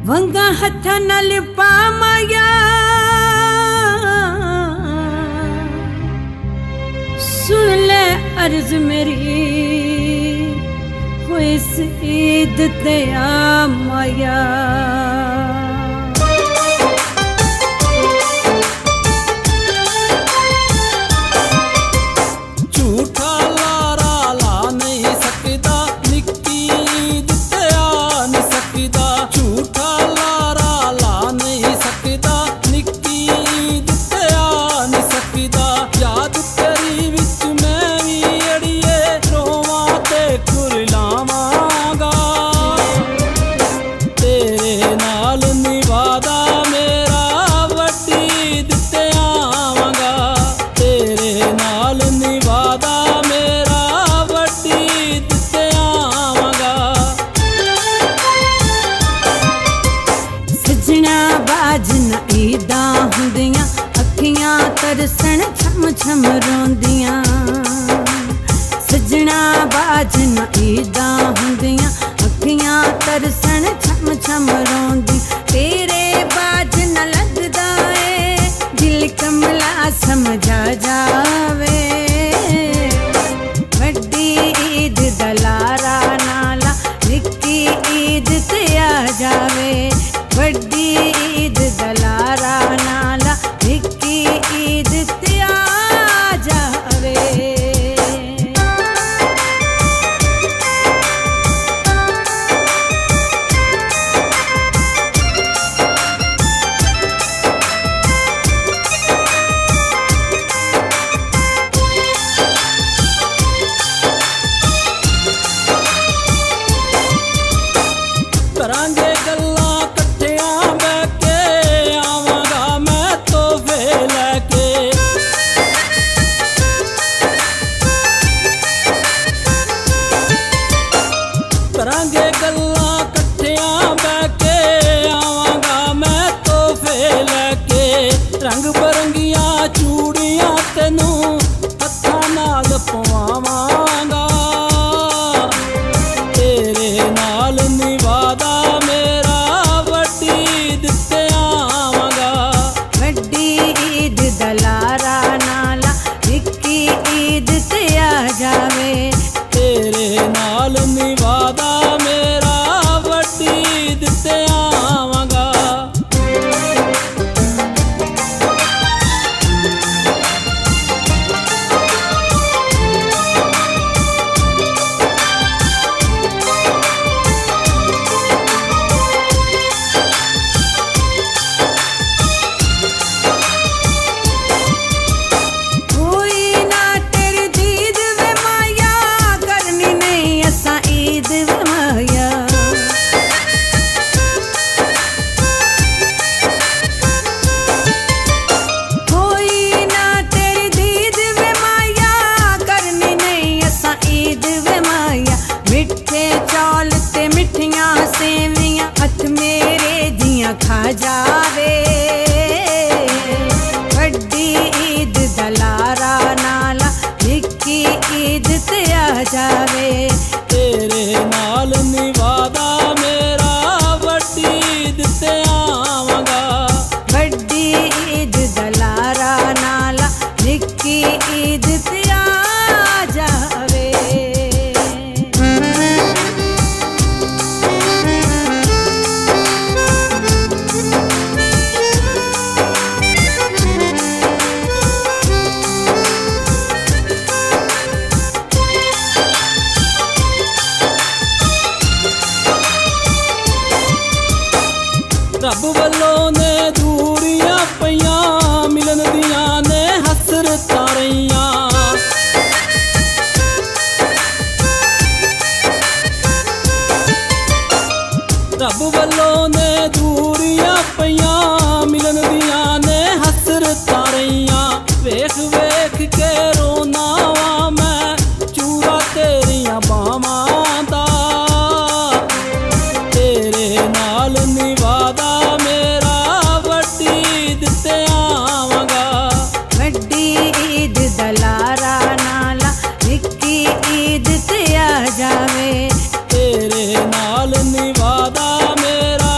वंगा हथा नाल पामाया सुन ले अर्ज मेरी हो इस ईद ते आ माया। ईदा हुंदियां अखियां तरसन छम छम रोंदियां सजना बाजन ईदा हुंदियां अखियां तरसन छम छम रोंदी तेरे बाजन लगदा ए दिल कमला समझा जावे वड्डी ईद दलारा नाला निक्की ईद ते आ जावे वड्डी ईद दलारा नाला निक्की ईद ते आ जावे। करांगे गल्ला करांगे गल्ला कट्ठियां बैके आवांगा मैं तोहफे लैके रंग बरंगियां चूड़ियां तेनू हत्थां नाल पवावांगा तेरे नाल निवादा मेरा वड्डी ईद ते आवांगा वड्डी ईद दलारा नाला निक्की ईद ते आ जावे तेरे नाल निवादा मेरा वड्डी ईद ते आवांगा। खा जावे वड्डी ईद दलारा नाला निक्की ईद ते आ जावे तेरे नाल निवादा मेरा वड्डी ईद ते आवांगा वड्डी ईद दलारा नाला निक्की ईद ते आ जावे। रब वल्लों ने दूरियां पईयां मिलन दियां ने हसरतां रहियां रब वल्लों ने दूरियां पईयां मिलन दियां ने हसरतां रहियां वेख वेख के रोना वा मैं चूरा तेरियां बावां दा तेरे नाल निवादा दलारा नाला निक्की ईद ते आ जावे तेरे नाल निवादा मेरा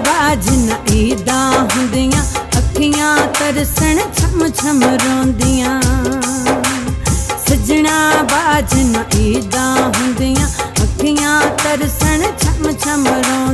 बाज न ईदा हुंदियां अखियां तरसण छम छम रोंदियां सजना बाज न ईदा हुंदियां अखियां तरसण छम छम रोंदियां